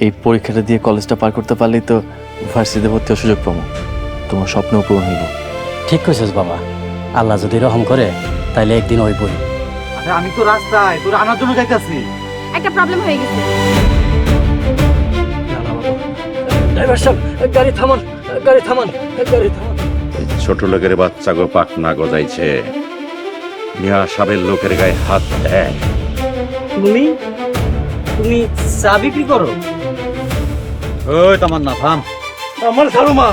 এই পরীক্ষাটা দিয়ে কলেজটা পার করতে পারলেই তো ভার্সিটিতে ভর্তি হওয়ার সুযোগ পাবো, তোমার স্বপ্নও পূরণ হইব। ঠিক কইছিস বাবা, আল্লাহ যদি রহম করে তাইলে একদিন হইবই। আরে আমি তো রাস্তায় তোর আনার জন্য যাইতাছি। একটা প্রবলেম হয়ে গেছে। ড্রাইভার সাহেব, গাড়ি থামান, গাড়ি থামান, গাড়ি থামান। ছোট লোকের বাচ্চা গো পাক না গজাইছে, মিয়া সাবের লোকের গায়ে হাত দেয়। তুমি তুমি চা বিক্রি করো? ওই তামান না থাম। আমার ছাড়ো মা,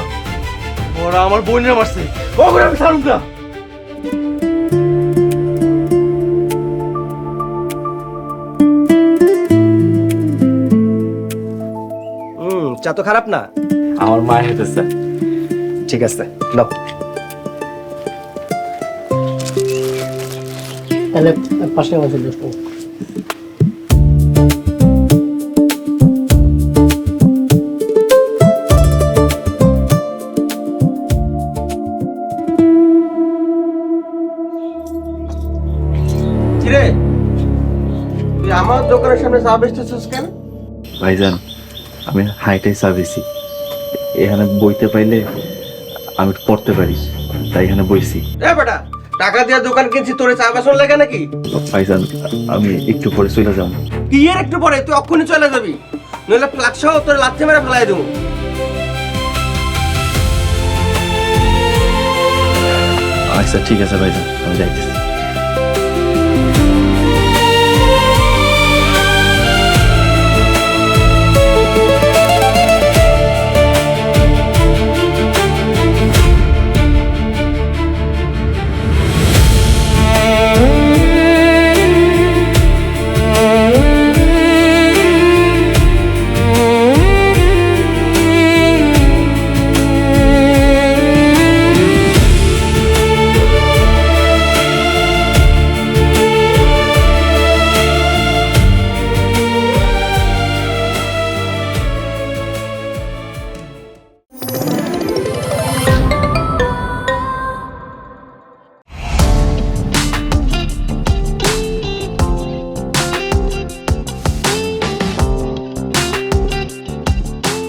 ওরা আমার বোনের মারছে, ওগুলো আমি ছাড়ুম না। চা তো খারাপ না। আমার মায়ের হইতেছে। ঠিক আছে, নাও। তাহলে পাশে আমার দোস্ত। কিরে, তুই আমার দোকানের সামনে চা বেচতেছিস কেন? ভাইজান, আমি হাইটাই সার্ভিসি, এখানে বইতে পাইলে আমি একটু পড়তে পারি, তাই এখানে বইছি। এ বেটা, টাকা দিয়ে দোকান কিনছি, তোরে চা বেচন লাগে নাকি? ভাইজান, আমি একটু পরে চলে যাব। কি এর একটু পরে? তুই অক্ষুনি চলে যাবি, নইলে ফ্লাক্স সহ তোর লাথি মেরে ফেলাই দেবো। আচ্ছা ঠিক আছে ভাইজান, আমি যাইতেছি।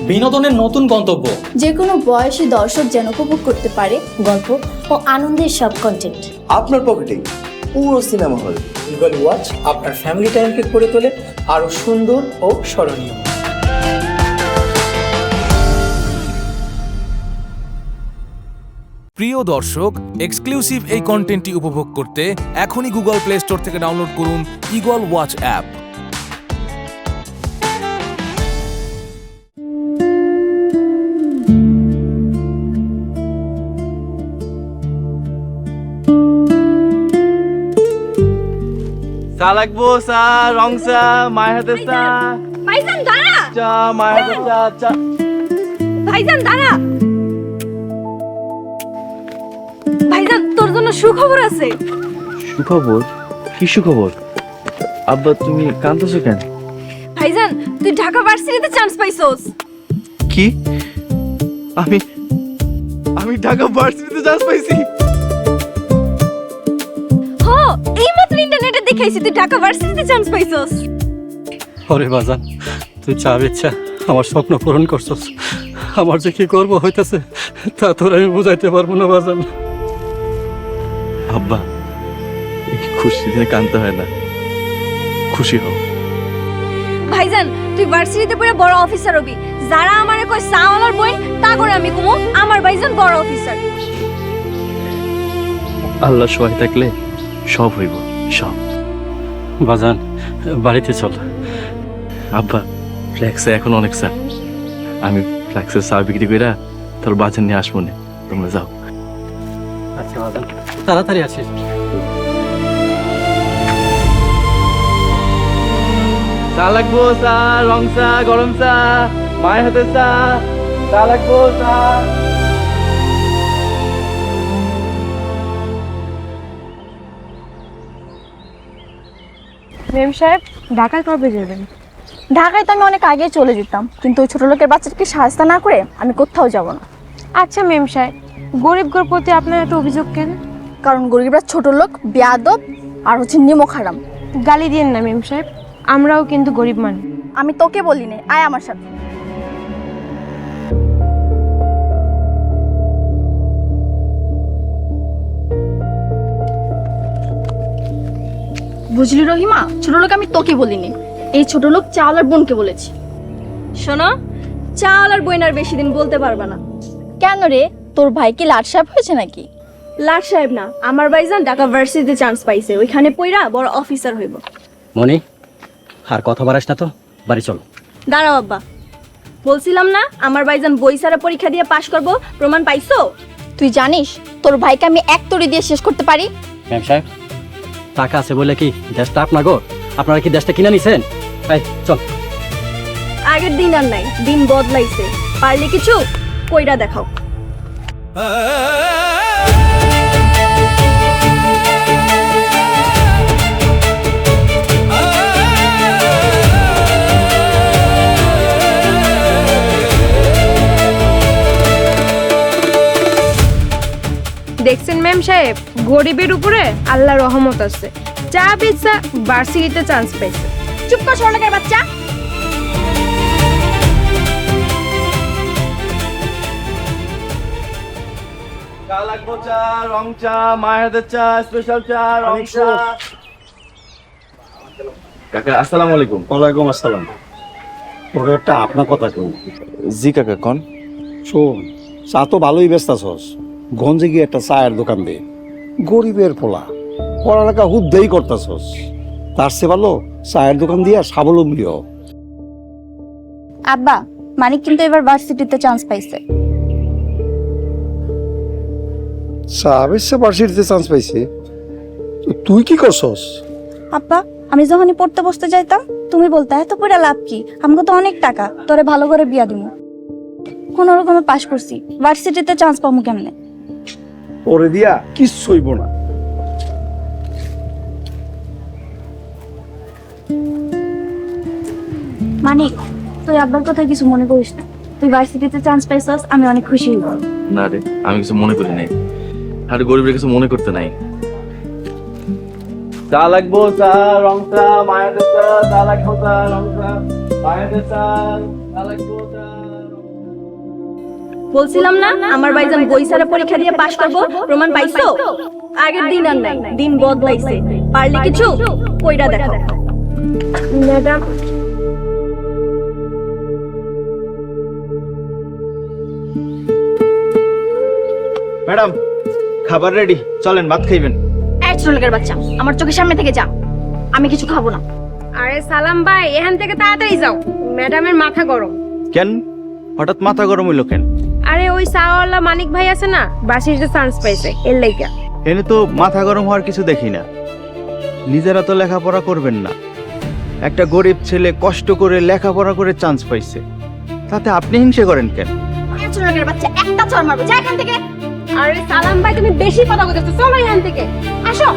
বিনোদনের নতুন গন্তব্য, যে কোনো বয়সী দর্শক যেন উপভোগ করতে পারে গল্প ও আনন্দের সব কন্টেন্ট আপনার পকেটেই পুরো সিনেমা হল। গুগল ওয়াচ আপনার ফ্যামিলি টাইমকে করে তোলে আরো সুন্দর ও স্মরণীয়। প্রিয় দর্শক, এক্সক্লুসিভ এই কন্টেন্টটি উপভোগ করতে এখনই গুগল প্লে স্টোর থেকে ডাউনলোড করুন ইগল ওয়াচ অ্যাপ। চা লাগবো, চা, রং চা, মায়ের হাতের চা। ভাইজান দাঁড়া, চা, মায়ের হাতের চা, চা। ভাইজান দাঁড়া। ভাইজান, তোর জন্য সুখবর আছে। সুখবর? কি সুখবর? আব্বা, তুমি কাঁদতেছো কেন? ভাইজান, তুই ঢাকা ভার্সিটিতে চান্স পাইছস। কি? আমি ঢাকা ভার্সিটিতে চান্স পাইছি? হ, এইমাত্র ইন্টারনেটে দেখাইছি তুই ঢাকা ভার্সিটিতে চান্স পাইছস। ওরে বাজান, তুই চা বেচা আমার স্বপ্ন পূরণ করছস। আমার যে কি করবো হইতেছে তা তোর আমি বুঝাইতে পারবো না বাজান। আব্বা, এই খুশিতে কাঁদতে হয় না, খুশি হও। ভাইজান, তুই ভার্সিটিতে পড়ে বড় অফিসার হবি। যারা আমারে কয় সাওয়ালার বইন, তা করে আমি কমু আমার ভাইজান বড় অফিসার। আল্লাহ সহায় থাকলে সব হইব, সব। বাজান, বাড়িতে চল। আব্বা, ফ্ল্যাক্সে এখন অনেক চা, আমি ফ্ল্যাক্সের চা বিক্রি করে তোর বাজার নিয়ে আসবো না, তোমরা যাও। আচ্ছা বাজান, তাড়াতাড়ি আসিস। চা লাগবো, চা, রং চা, গরম চা, মায়ের হাতের চা। চা লাগবো, চা। মেম সাহেব, ঢাকায় কবে যাবেন? ঢাকায় তো আমি অনেক আগে চলে যেতাম, কিন্তু ওই ছোট লোকের বাচ্চাটাকে সাহায্য না করে আমি কোথাও যাব না। আচ্ছা মেম সাহেব, গরিবদের প্রতি আপনার একটা অভিযোগ কেন? কারণ গরিবরা ছোট লোক, বেয়াদব আর হচ্ছে নিমক হারাম। গালি দিয়েন না মেম সাহেব, আমরাও কিন্তু গরিব মানুষ। আমি তোকে বলি না, আয় আমার সাথে। বুঝলি রহিমা, ছোট লোক আমি তোকে বলিনি, এই ছোট লোক চাওয়ালার বোনকে বলেছি। শোনো, চাওয়ালার বোন আর বেশি দিন বলতে পারবে না। কেন রে, তোর ভাই কি লাট সাহেব হয়েছে নাকি? লাট সাহেব না, আমার ভাইজান ঢাকা ভার্সিটিতে চান্স পাইছে, ওইখানে পইরা বড় অফিসার হইব। মনি, আর কথা বাড়াস না তো, বাড়ি চল। দাঁড়াও আব্বা, বলছিলাম না আমার ভাইজান বই সারা পরীক্ষা দিয়ে পাশ করব, প্রমাণ পাইছো? তুই জানিস তোর ভাইকে আমি এক তড়ি দিয়ে শেষ করতে পারি? ম্যাম সাহেব, টাকা আছে বলে কি দেশটা আপনার গো? আপনারা কি দেশটা কিনে নিছেন? এই চল। আগের দিন আর নাই, দিন বদলাইছে, পারলে কিছু কইরা দেখাও। দেখছেন ম্যাম সাহেব, গরিবের উপরে আল্লাহর রহমত আছে। চা বেচা ভার্সিটিতে চান্স পাইছে। চুপ কর সরলকের বাচ্চা। চা লাগবো, চা, রং চা, মায়ের চা, স্পেশাল চা, রং চা। কাকা আসসালামু আলাইকুম। ওয়ালাইকুম আসসালাম। তোর একটা আপনার কথা কেউ জি কাকা কোন? শোন, চা তো ভালোই ব্যস্ত আছস, গঞ্জে গিয়ে একটা চায়ের দোকান দে। গরিবের পোলা, পড়ালেখা হুদ্দেই করতেছস, তার চেয়ে ভালো চায়ের দোকান দিয়া স্বাবলম্বী হ। আব্বা, মানিক কিন্তু এবার ভার্সিটিতে চান্স পাইছে। চা বেশি ভার্সিটিতে চান্স পাইছে, তো তুই কি করছস? আব্বা, আমি যখনই পড়তে বসতে যাইতাম তুমি বলতে এত পড়া লাভ কি, আমাকে তো অনেক টাকা, তোরে ভালো করে বিয়া দিমু। কোন রকমে পাশ করছি, ভার্সিটিতে চান্স পামু কেমনে? ওরে দিয়া কিচ্ছু হইব না। মানিক, তুই আব্বার কথা কিছু মনে করিস না, তুই ভার্সিটিতে চান্স পাইছস, আমি অনেক খুশি হইব। না রে, আমি কিছু মনে করি নাই, আর গরিবের কিছু মনে করতে নাই। চা লাগবো, চা, রং চা, মায়ের চা, চা লাগবো, চা, রং চা, মায়ের চা, চা লাগবো, চা। বলছিলাম না আমার ভাইজান বই সারা পরীক্ষা দিয়ে পাশ করব, প্রমাণ পাইছো? আগের দিন আর নাই, দিন বদলাইছে, পারলে কিছু কইরা দেখাও। ম্যাডাম, ম্যাডাম খাবার রেডি, চলেন ভাত খাইবেন। এই ছোটলোকের বাচ্চা, আমার চোখের সামনে থেকে যা, আমি কিছু খাবো না। আরে সালাম ভাই, এখান থেকে তাড়াতাড়ি যাও, ম্যাডামের মাথা গরম। কেন হঠাৎ মাথা গরম হইলো কেন? আরে ওই চাওয়ালা মানিক ভাই আছে না, ভার্সিটিতে চান্স পাইছে, এর লাইগা। এনে তো মাথা গরম হওয়ার কিছু দেখি না। নিজেরা তো লেখাপড়া করবেন না, একটা গরিব ছেলে কষ্ট করে লেখাপড়া করে চান্স পাইছে, তাতে আপনি হিংসে করেন কেন? এই ছোটলোকের বাচ্চা, একটা চড় মারবো, যা এখান থেকে। আরে সালাম ভাই, তুমি বেশি কথা বলতেছো, চলো এখান থেকে, আসো।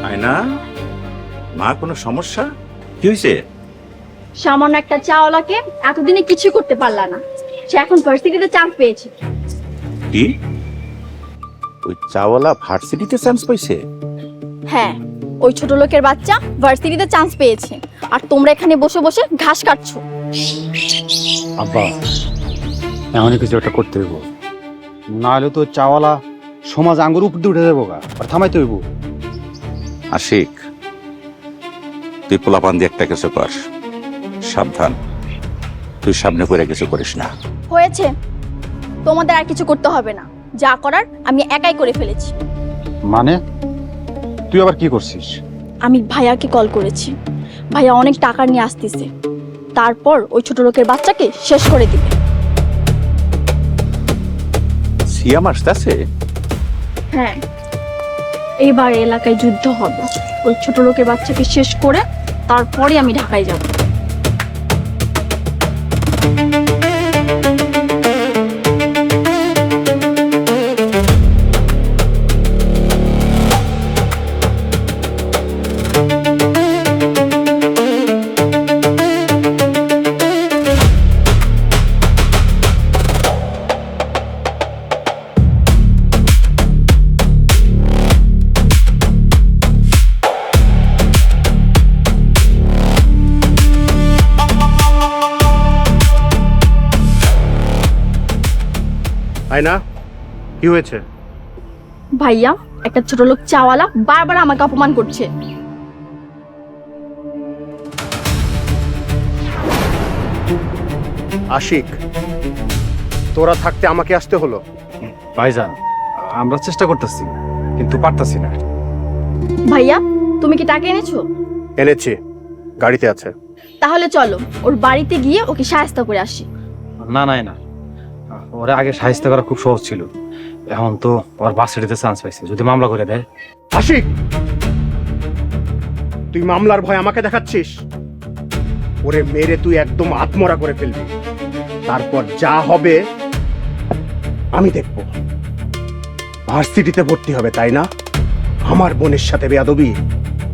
আয়না, মা কোনো সমস্যা? কি হয়েছে? সামান্য একটা চাওয়ালাকে এতদিনে কিছু করতে পারলা না, সে এখন ভার্সিটিতে চান্স পেয়েছে। কি ওই চাওয়ালা ভার্সিটিতে চান্স পাইছে? হ্যাঁ, ওই ছোট লোকের বাচ্চা ভার্সিটিতে চান্স পেয়েছে, আর তোমরা এখানে বসে বসে ঘাস কাটছো। আব্বা, এমন কিছু একটা করতে হইব, না হলে তো চাওয়ালা সমাজ আঙ্গুর উপর দিয়ে উঠে যাবো গা, আর থামাইতে হইব। আশিক, তুই পোলাপান দিয়ে একটা কিছু কর, সাবধান, তুই সামনে করে কিছু করিস না। হয়েছে, তোমাদের আর কিছু করতে হবে না, যা করার আমি একাই করে ফেলেছি। মানে তুই আবার কি করছিস? আমি ভাইয়াকে কল করেছি, ভাইয়া অনেক টাকা নিয়ে আসতেছে, তারপর ওই ছোট লোকের বাচ্চাকে শেষ করে দিবে। সিয়াম আসতেছে? হ্যাঁ, এবার এলাকায় যুদ্ধ হবে, ওই ছোট লোকের বাচ্চাকে শেষ করে তারপরে আমি ঢাকায় যাব। আয়না কি হয়েছে? ভাইয়া একটা ছোট লোক চাওয়ালা বারবার আমাকে অপমান করছে। আশিক, তোরা থাকতে আমাকে আসতে হলো? ভাইজান, আমরা চেষ্টা করতেছি কিন্তু পারতাছি না। ভাইয়া তুমি কি টাকা এনেছো? এনেছি, গাড়িতে আছে। তাহলে চলো ওর বাড়িতে গিয়ে ওকে সাহায্য করে আসি। না না না, ওরা আগে সাহায্য করা খুব সহজ ছিল, এখন তো ওর ভার্সিটিতে চান্স পাইছে, যদি মামলা করে দেয়। আশিক, তুই মামলার ভয় আমাকে দেখাচ্ছিস? ওরে মেরে তুই একদম আত্মরা করে ফেলবি, তারপর যা হবে আমি দেখব। ভার্সিটিতে ভর্তি হবে তাই না? আমার বোনের সাথে বেয়াদবি,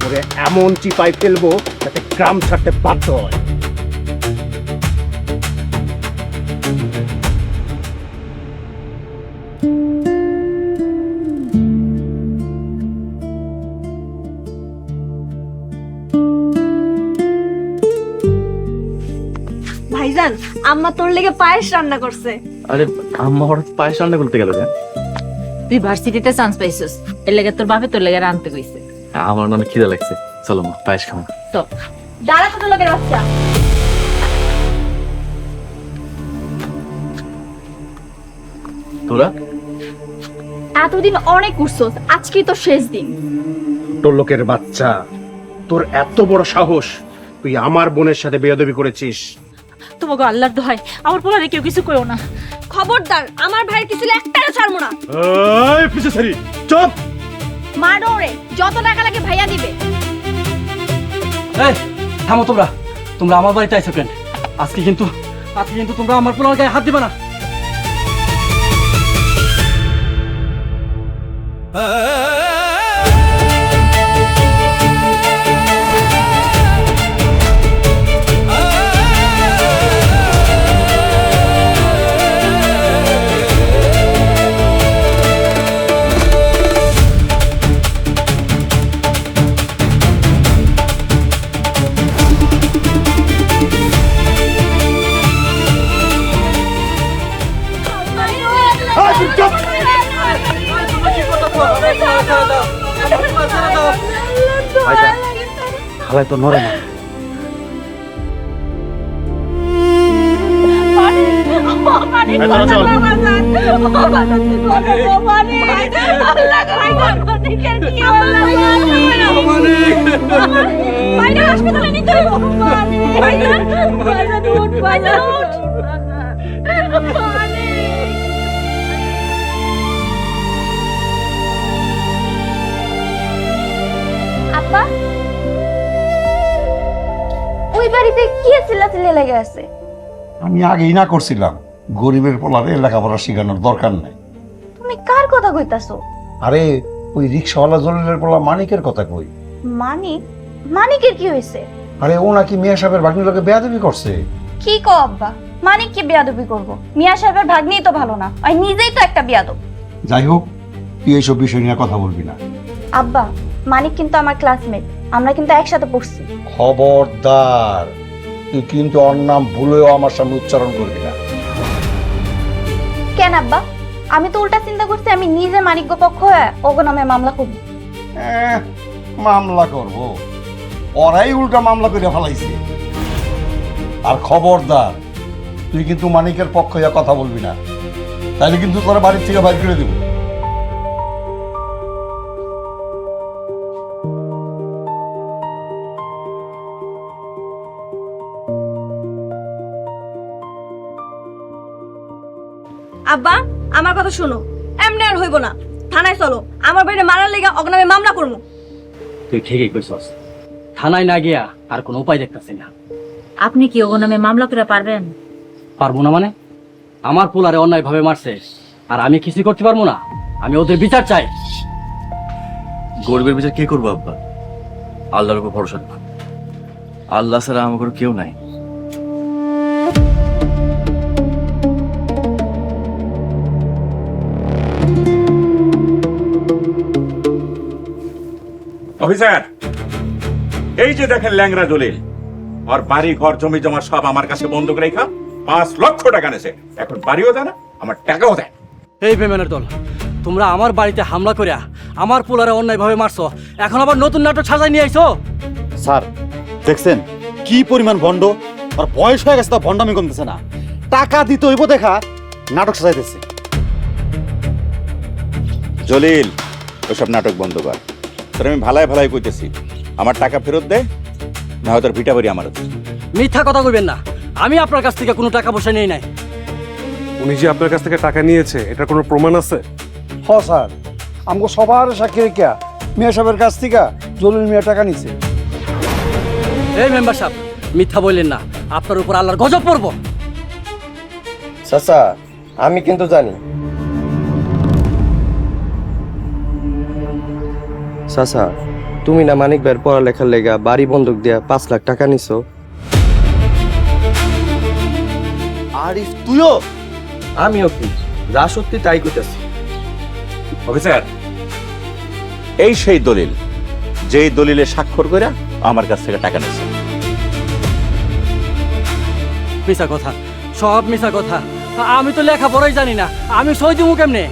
ওরে এমন চিপাই ফেলবো যাতে গ্রাম ছাড়তে বাধ্য হয়। ভাইজান, আম্মা তোর লেগে পায়েস রান্না করছে। আরে আম্মা হঠাৎ পায়েস রান্না করতে গেল কেন? তুই ভার্সিটিতে চান্স পাইছিস, এর লেগে তোর বাপে তোর লেগে রাঁধতে কইছে। আমার অনেক খিদে লাগছে, চলো মা পায়েস খাবো। তো দাঁড়া ছোট লোকের বাচ্চা। তোরা এতদিন অনেক উঠছস, আজকেই তো শেষ দিন। তোর লোকের বাচ্চা, তোর এত বড় সাহস, তুই আমার বোনের সাথে বেয়াদবি করেছিস? তোমাকে আল্লাহর দোহাই, আমার পোলারে কেউ কিছু কইও না। খবরদার, আমার ভাইয়ের কিছু একটাও ছাড়বো না। এই পিছে সারি, চুপ! মারো ওরে, যত টাকা লাগে ভাইয়া দিবে। এই থামো তোমরা, তোমরা আমার বাড়িতে আইছো কেন? আজকে কিন্তু তোমরা আমার পোলার গায়ে হাত দিবে না। খালাই তো নরে না। আব্বা, ওই বাড়িতে কি চিল্লাচিল্লি লেগে আছে? আমি আগেই না করছিলাম, গরিবের পোলারে লেখাপড়া শেখানোর দরকার নাই। তুমি কার কথা কইতাছো? আরে ওই রিক্সাওয়ালা জলিলের পোলা মানিকের কথা কই। মানিকের কি হয়েছে? আরে ও নাকি মিয়া সাহেবের ভাগ্নির লোকে বেয়াদবি করছে। কি কও আব্বা? মানিক কি বেয়াদবি করব? মিয়া সাহেবের ভাগ্নিই তো ভালো না, আর নিজেই তো একটা বেয়াদব। যাই হোক, তুই এইসব বিষয় নিয়ে কথা বলবি না। আব্বা, মানিক কিন্তু আমার ক্লাসমেট, আমরা কিন্তু একসাথে পড়ছি। খবরদার, তুই কিন্তু ওর নাম ভুলেও আমার সামনে উচ্চারণ করবি না। কেন আব্বা? আমি তো উল্টা চিন্তা করছি, আমি নিজে মানিক পক্ষ হয়ে ওগো নামে মামলা করব। মামলা করব? ওরাই উল্টা মামলা করে ফেলাইছে। আর খবরদার, তুই কিন্তু মানিকের পক্ষ হয়ে কথা বলবি না, তাহলে কিন্তু তোরা বাড়ির থেকে বাইর করে দেব। আব্বা, আমার কথা শোনো, এমনি আর হইব না। থানায় চলো, আমার বাড়িতে মারার লেগে অগ্নামে মামলা করবো। তুই ঠিকই কইছস, থানায় না গিয়া আর কোনো উপায় দেখতেছি না। আপনি কি ওগো নামে মামলা করে পারবেন? পারবো না মানে? আমার পোলারে অন্যায় ভাবে মারছে, আর আমি কিছু করতে পারবো না? আমি ওদের বিচার চাই। গরিবের বিচার কে করবো আব্বা? আল্লাহর উপর ভরসা, আল্লাহ ছাড়া আমার কেউ নাই। অফিসার, এই যে দেখেন ল্যাংরা জলিল, আর বাড়ি ঘর জমি জমা সব আমার কাছে বন্ধক রেখা 5 লক্ষ টাকা নেছে। এখন বাড়িও দেয় না, আমার টাকাও দেয়। এই বেমেনের দল, তোমরা আমার বাড়িতে হামলা করিয়া আমার পোলারে অন্যায়ভাবে মারছো, এখন আবার নতুন নাটক সাজাই নিয়ে আইছো। স্যার দেখছেন কি পরিমাণ ভণ্ড, আর বয়স হয়ে গেছে তা ভণ্ডামি কমতেছে না। টাকা দিতে হইব দেখা নাটক সাজাইতেছে। জলিল, ওসব নাটক বন্ধ কর। তোর আমি ভালাই ভালাই কইতেছি, আমার টাকা ফেরত দে, না হয় তোর ভিটা বাড়ি আমার আছে। মিথ্যা কথা কইবেন না, আমি আপনার কাছ থেকে কোনো টাকা পয়সা নেই নাই। উনি যে আপনার কাছ থেকে টাকা নিয়েছে এটার কোনো প্রমাণ আছে? হ স্যার, আমাকে সবার সাক্ষী রেখা মিয়া সাহেবের কাছ থেকে জলিল মিয়া টাকা নিছে। এই মেম্বার সাহেব, মিথ্যা বললেন না, আপনার উপর আল্লাহর গজব পড়বো। চাচা, আমি কিন্তু জানি। চাচা, তুমি না মানিক ভাইয়ের পড়ালেখার লেগা বাড়ি বন্ধক দিয়া 5 লাখ টাকা নিছো। আরিফ তুইও? আমিও কি যা সত্যি তাই কইতাছি। অফিসার, এই সেই দলিল, যেই দলিলে স্বাক্ষর করে আমার কাছ থেকে টাকা নিচ্ছে। মিছা কথা, সব মিছা কথা। আমি তো লেখাপড়াই জানি না, আমি সই দিমু কেমনে?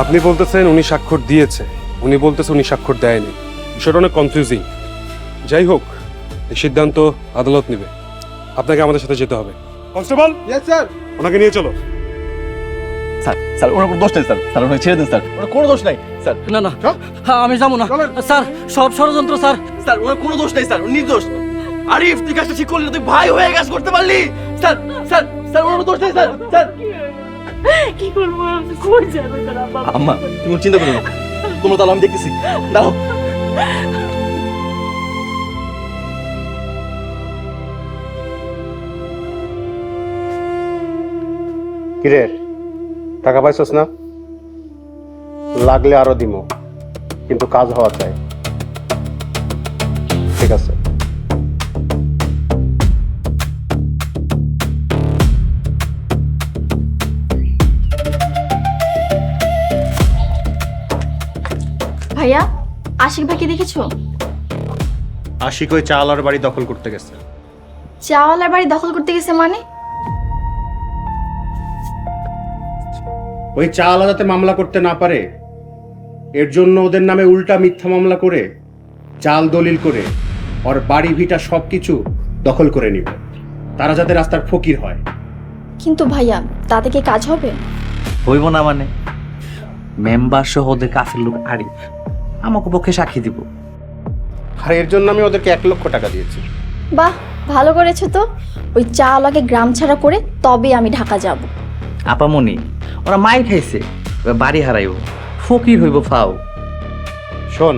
আপনি বলতেছেন উনি স্বাক্ষর দিয়েছে, উনি বলতেছে উনি স্বাক্ষর দেয়নি। বিষয়টা অনেক কনফিউজিং। যাই হোক, এই সিদ্ধান্ত আদালত নেবে। আপনাকে আমাদের সাথে যেতে হবে। কনস্টেবল, ইয়েস স্যার, ওনাকে নিয়ে চলো। স্যার স্যার ওনার কোনো দোষ নেই স্যার, স্যার ওনাকে ছেড়ে দিন স্যার, ওনার কোনো দোষ নাই স্যার। না না, আমি যাবো না স্যার, সব ষড়যন্ত্র স্যার। স্যার, ওর কোনো দোষ নাই স্যার, ও নির্দোষ। আরিফ, তুই কাজটা ঠিক করলি না, তুই ভাই হয়ে কাজ করতে পারলি। স্যার স্যার স্যার, ওর কোনো দোষ নাই স্যার। স্যার কি করবো, কই যাবে আম্মা, তুমি কোনো চিন্তা করো না, তোমরা তাহলে আমি দেখতেছি, দাঁড়াও। কিরে, টাকা পাইছস না? লাগলে আরো দিমো, কিন্তু কাজ হওয়া চাই। ঠিক আছে। ভাইয়া, আশিক ভাইকে দেখেছো? আশিক ওই চাওয়ালার বাড়ি দখল করতে গেছে। চাওয়ালার বাড়ি দখল করতে গেছে মানে? ওই চাওয়ালা যাতে মামলা করতে না পারে এর জন্য ওদের নামে উল্টা মিথ্যা মামলা করে জাল দলিল করে ওর বাড়ি ভিটা সবকিছু দখল করে নিবে, তারা যাতে রাস্তার ফকির হয়। কিন্তু ভাইয়া, তাতে কি কাজ হবে? হইব না মানে? মেম্বার সহ ওদের কাফের লোক আরিফ আমাকে পক্ষে সাক্ষী দিব। আর এর জন্য আমি ওদেরকে 1 লক্ষ টাকা দিয়েছি। বাহ, ভালো করেছো তো। ওই চাওয়ালাকে গ্রাম ছাড়া করে তবে আমি ঢাকা যাব। আপামনি, ওরা মাইর খাইছে, এবার বাড়ি হারাইব, ফকির হইব ফাও। শোন,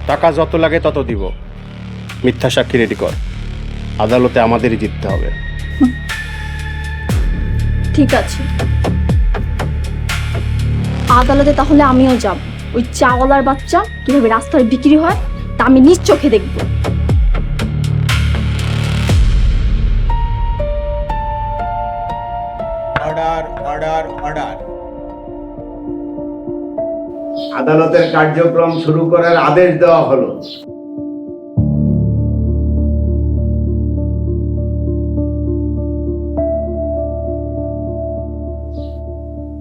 টাকা যত লাগে তত দিব, মিথ্যা সাক্ষী রেডি কর, আদালতে আমাদেরই জিততে হবে। ঠিক আছে, আদালতে তাহলে আমিও যাব। ওই চাওয়ালার বাচ্চা কিভাবে রাস্তায় বিক্রি হয় তা আমি নিজ চোখে দেখব। Order, order, order. আদালতের কার্যক্রম শুরু করার আদেশ দেওয়া হলো।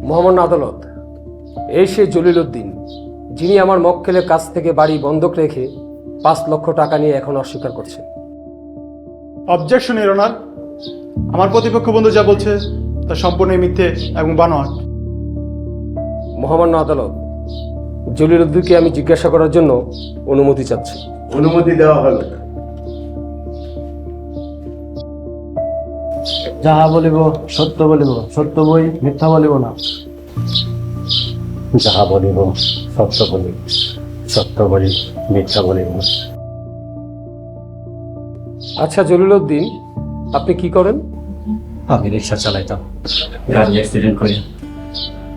মহামান্য আদালত, এই সে জলিল উদ্দিন, যিনি আমার মক্কেলের কাছ থেকে বাড়ি বন্ধক রেখে 5 লক্ষ টাকা নিয়ে এখন অস্বীকার করছে। অবজেকশন ইওর অনার, আমার প্রতিপক্ষ বন্ধু যা বলছে তা সম্পূর্ণ মিথ্যে এবং বানোয়াট। মহামান্য আদালত, জলিল উদ্দিনকে আমি জিজ্ঞাসা করার জন্য অনুমতি চাচ্ছি। অনুমতি দেওয়া হলো। যাহা বলিব সত্য বলিব, সত্য বই মিথ্যা বলিব না। যাহা বলিব সত্য বলিব, সত্য বলি মিথ্যা বলিব। আচ্ছা জলিল উদ্দিন, আপনি কি করেন? আমি রিক্সা চালাইতাম, গাড়ি অ্যাক্সিডেন্ট করে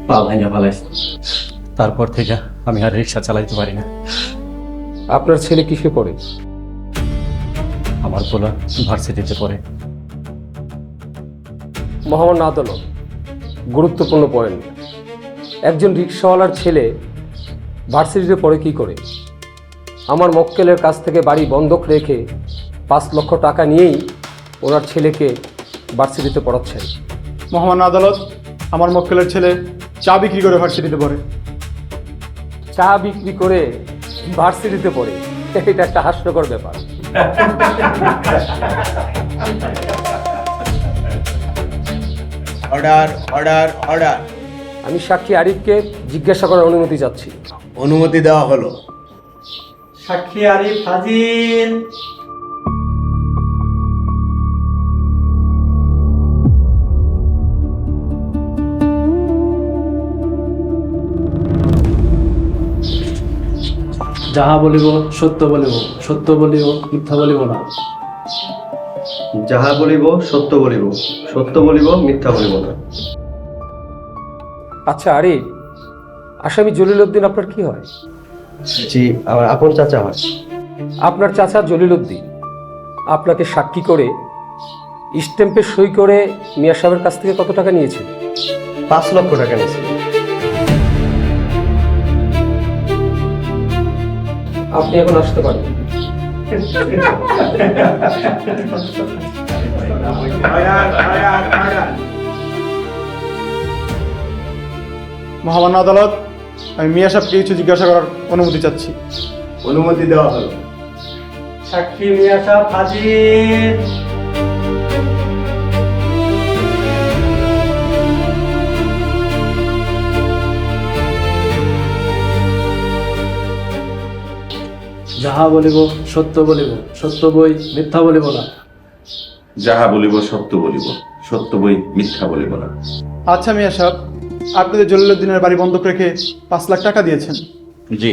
পা ভাঙা ফেলাইছি, তারপর থেকে আমি আর রিক্সা চালাইতে পারি না। আপনার ছেলে কিসে পড়ে? আমার পোলা ভার্সিটিতে পড়ে। মহামান্য আদালত, গুরুত্বপূর্ণ পয়েন্ট। একজন রিক্সাওয়ালার ছেলে ভার্সিটিতে পড়ে কি করে? আমার মক্কেলের কাছ থেকে বাড়ি বন্ধক রেখে 5 লক্ষ টাকা নিয়েই ওনার ছেলেকে ভার্সিটিতে পড়াচ্ছেন? মহামান্য আদালত, আমার মক্কেলের ছেলে চা বিক্রি করে ভার্সিটিতে পড়ে। চা বিক্রি করে ভার্সিটিতে পড়ে? এটা একটা হাস্যকর ব্যাপার। Order order order. আমি সাক্ষী আরিফকে জিজ্ঞাসা করার অনুমতি চাচ্ছি। অনুমতি দেওয়া হলো। সাক্ষী আরিফ হাজির। যাহা বলিব সত্য বলিব, সত্য বলিব মিথ্যা বলিব না। যাহা বলিব সত্য বলিব, সত্য বলিব মিথ্যা বলিব না। আচ্ছা আরিফ, আসামি জলিলউদ্দিন আপনার কি হয়? জি, আমার আপন চাচা হয়। আপনার চাচা জলিলউদ্দিন আপনাকে সাক্ষী করে স্ট্যাম্পে সই করে মিয়া সাহেবের কাছ থেকে কত টাকা নিয়েছে? 5 লক্ষ টাকা নিয়েছে। আপনি এখন আসতে পারেন। মহামান্য আদালত, আমি মিয়া সাহেবকে কিছু জিজ্ঞাসা করার অনুমতি চাচ্ছি। অনুমতি দেওয়া হলো। সাক্ষী মিয়া সাহেব হাজির। যাহা বলিব সত্য বলিব, সত্য বই মিথ্যা বলিব না। যাহা বলিব সত্য বলিব, সত্য বই মিথ্যা বলিব না। আচ্ছা মিয়া সাহেব, আপনি তো জলিলউদ্দিনের বাড়ি বন্ধক রেখে 5 লাখ টাকা দিয়েছেন। জি,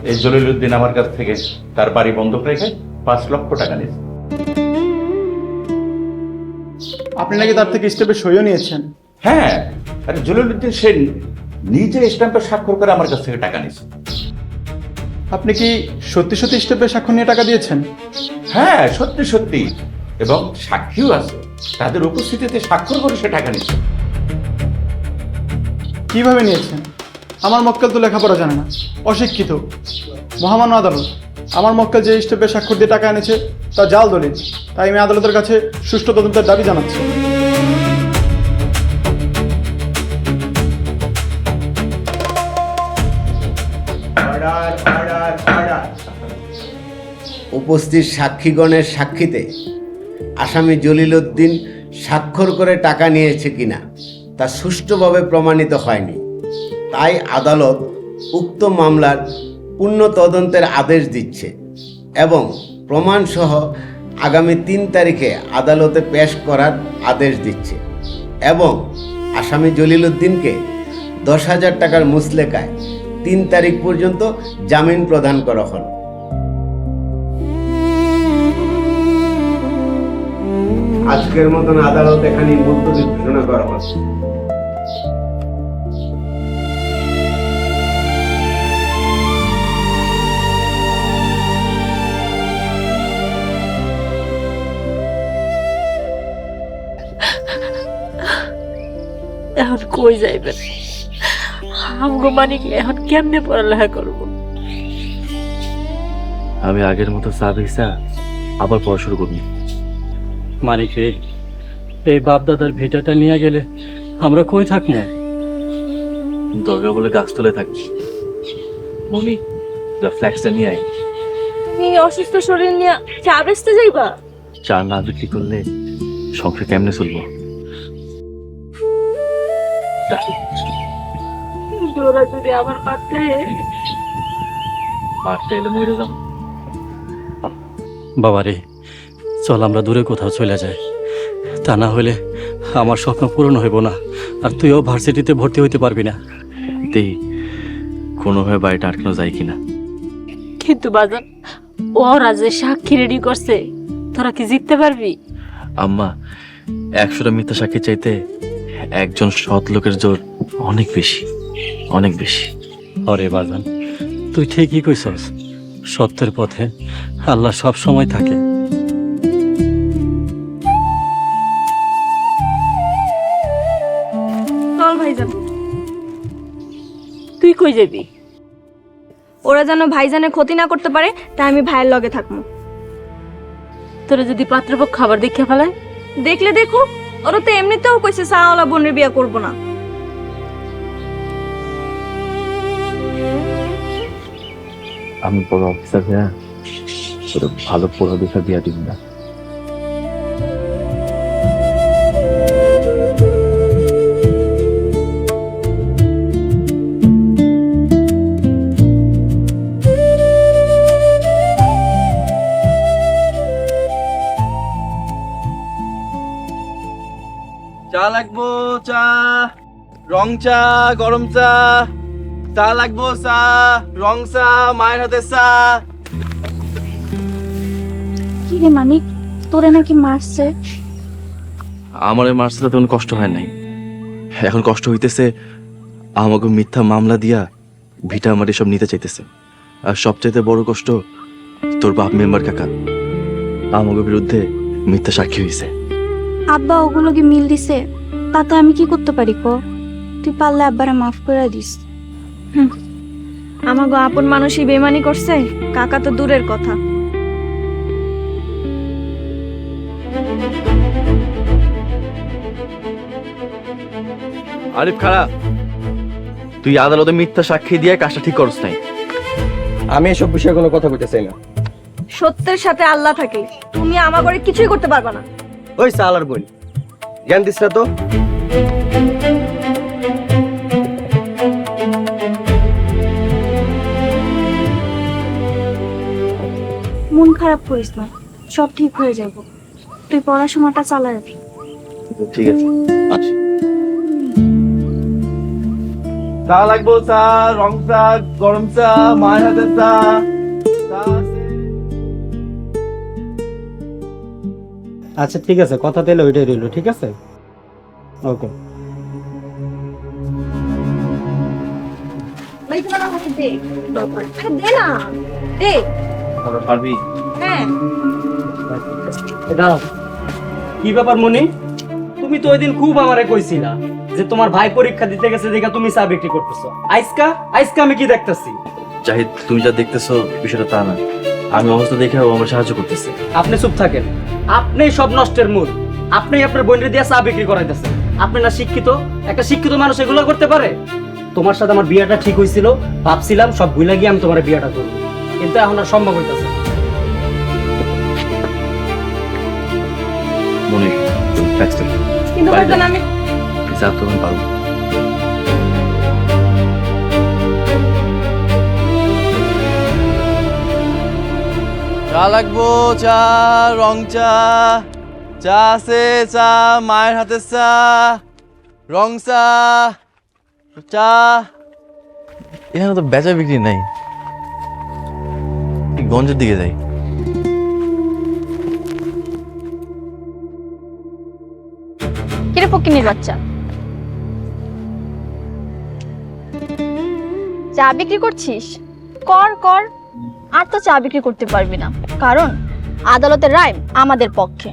এই জলিলউদ্দিন আমার কাছ থেকে তার বাড়ি বন্ধক রেখে 5 লক্ষ টাকা নিয়েছে। আপনি নাকি তার থেকে স্টেপে সইও নিয়েছেন? হ্যাঁ, আরে জলিলউদ্দিন সে নিজে স্ট্যাম্পে স্বাক্ষর করে আমার কাছ থেকে টাকা নিয়েছে। আপনি কি সত্যি সত্যি স্টেপে স্বাক্ষর নিয়ে টাকা দিয়েছেন? হ্যাঁ, সত্যি সত্যি, এবং সাক্ষীও আছে, তাদের উপস্থিতিতে স্বাক্ষর করে সে টাকা নিয়েছে। কিভাবে নিয়েছেন? আমার মক্কেল তো লেখাপড়া জানে না, অশিক্ষিত। মহামান্য আদালত, আমার মক্কেল যে স্টেপে স্বাক্ষর দিয়ে টাকা এনেছে তা জাল দলিল, তাই আমি আদালতের কাছে সুষ্ঠু তদন্তের দাবি জানাচ্ছি। উপস্থিত সাক্ষীগণের সাক্ষীতে আসামি জলিলউদ্দিন স্বাক্ষর করে টাকা নিয়েছে কিনা তা সুষ্ঠুভাবে প্রমাণিত হয়নি। তাই আদালত উক্ত মামলার পূর্ণ তদন্তের আদেশ দিচ্ছে এবং প্রমাণসহ আগামী 3 তারিখে আদালতে পেশ করার আদেশ দিচ্ছে এবং আসামি জলিলউদ্দিনকে 10,000 টাকার মুচলেকায় 3 তারিখ পর্যন্ত জামিন প্রদান করা হলো। আজকের মতন আদালত এখানে মুলতবি ঘোষণা করা হচ্ছে। এখন কই যাইবেন? আমগো মানিক এখন কেমনে পড়ালেখা করব? আমি আগের মতো চা বেচা আবার পড়া শুরু করবো। মানিক রে, এই বাপ দাদার ভিটাটা নিয়ে গেলে আমরা কই থাকবো? দরকার বলে গাছতলায় থাকি। মনি, ফ্ল্যাক্সটা নিয়ে আয়। তুমি অসুস্থ শরীর নিয়ে চা বেচতে যাইবা? চা না বিক্রি করলে সংসার কেমনে চলবো? তোরা যদি আবার মারতে মারতে এলে মরে যাবো। বাবা রে, চল আমরা দূরে কোথাও চলে যাই, তা না হলে আমার স্বপ্ন পূরণ হইব না, আর তুইও ভার্সিটিতে ভর্তি হইতে পারবি না। দেখি কোনোভাবে বাড়িটা আটকানো যায় কিনা। কিন্তু বাজান, ওরা যে সাক্ষী রেডি করছে, তোরা কি জিততে পারবি? আম্মা, 100টা মিথ্যা সাক্ষী চাইতে একজন সৎ লোকের জোর অনেক বেশি, অনেক বেশি। অরে বাজান, তুই ঠিকই কইছস, সত্যের পথে আল্লাহ সব সময় থাকে। চল ভাইজান। তুই কই যাবি? ওরা যেন ভাইজানের ক্ষতি না করতে পারে, তাই আমি ভাইয়ের লগে থাকবো। তোরা যদি পাত্রপক্ষ খাবার দেখে ফেলায়? দেখলে দেখো, ওরা তো এমনিতেও কইছে সাওয়ালা বোনের বিয়ে করব না। আমি বড় অফিসার ভাইয়া, তোর ভালো পড়ালেখা দিয়া দিব না। চা লাগবো, চা, রং চা, গরম চা, চা লাগবো, চা, রং চা, মায়ের হাতের চা। কি রে মানিক, তোরে নাকি মারছে? আমার এই মার্সেলে তেমন কষ্ট হয় নাই, এখন কষ্ট হইতেছে আমাকে মিথ্যা মামলা দিয়া ভিটা আমার সব নিতে চাইতেছে। আর সবচাইতে বড় কষ্ট তোর বাপ মেম্বার কাকা আমাকে বিরুদ্ধে মিথ্যা সাক্ষী হয়েছে। আব্বা ওগুলো কি মিল দিছে, তাতে আমি কি করতে পারি কো? তুই পারলে আব্বারে মাফ করে দিস। আমাগো আপন মানুষই বেমানি করছে, কাকা তো দূরের কথা। আরিফ খারাপ, তুই আদালতে মিথ্যা সাক্ষী দিয়ে কাজটা ঠিক করছ নাই। আমি এসব বিষয়ে কোনো কথা বলতে চাই না। সত্যের সাথে আল্লাহ থাকে, তুমি আমার ঘরে কিছুই করতে পারবা না। ওই সালার বোন, জ্ঞান দিস না তো। মন খারাপ করিস না, সব ঠিক হয়ে যাবে। তুই পড়াশোনাটা চালা যাবি। ঠিক আছে, আচ্ছা। চা লাগবো, চা, রং চা, গরম চা, মায়ের হাতের চা। আচ্ছা ঠিক আছে, কথা তাহলে ওইটাই রইলো, ঠিক আছে? ওকে। দে না, দে। পারবি? হ্যাঁ। কি ব্যাপার মনি, তুমি তো ওই দিন খুব আমারে কইছিলা যে তোমার ভাই পরীক্ষা দিতে গেছে দেখা তুমি চা বিক্রি করতেছো। আজকা আজকা আমি কি দেখতেছি? জাহিদ, তুমি যা দেখতেছো বিষয়টা তা না। আমি অবস্থা দেখে ও আমার সাহায্য করতেছে। আপনি চুপ থাকেন, আপনি সব নষ্টের মূল। আপনি আপনার বোনের দিয়ে চা বিক্রি করাইতেছেন। আপনি না শিক্ষিত, একটা শিক্ষিত মানুষ এগুলো করতে পারে? তোমার সাথে আমার বিয়েটা ঠিক হয়েছিল, ভাবছিলাম সব ভুলে গিয়ে আমি তোমার বিয়েটা করবো, কিন্তু এখন আর সম্ভব হইতেছে। মনে কিন্তু আমি যা তুমি পারবো। চা লাগবো, চা, রং চা, চা আছে, চা, মায়ের হাতের চা, রং চা, চা। এখানে তো বেচা বিক্রি নাই, গঞ্জের দিকে যাই। কিরে ফকিনির বাচ্চা, চা বিক্রি করছিস? কর কর, আর তো চা বিক্রি করতে পারবি না, কারণ আদালতের রায় আমাদের পক্ষে।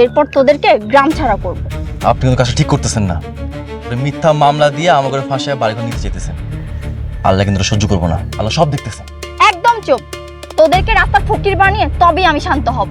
এরপর তোদেরকে গ্রাম ছাড়া করব। আপনি কিন্তু কাজটা ঠিক করতেছেন না। মিথ্যা মামলা দিয়ে আমাকে ফাঁসায় বাড়িঘর নিতে চাইতেছেন। আল্লাহ কিন্তু সহ্য করবো না, আল্লাহ সব দেখতেছেন। একদম চুপ, তোদেরকে রাস্তার ফকির বানিয়ে তবেই আমি শান্ত হব।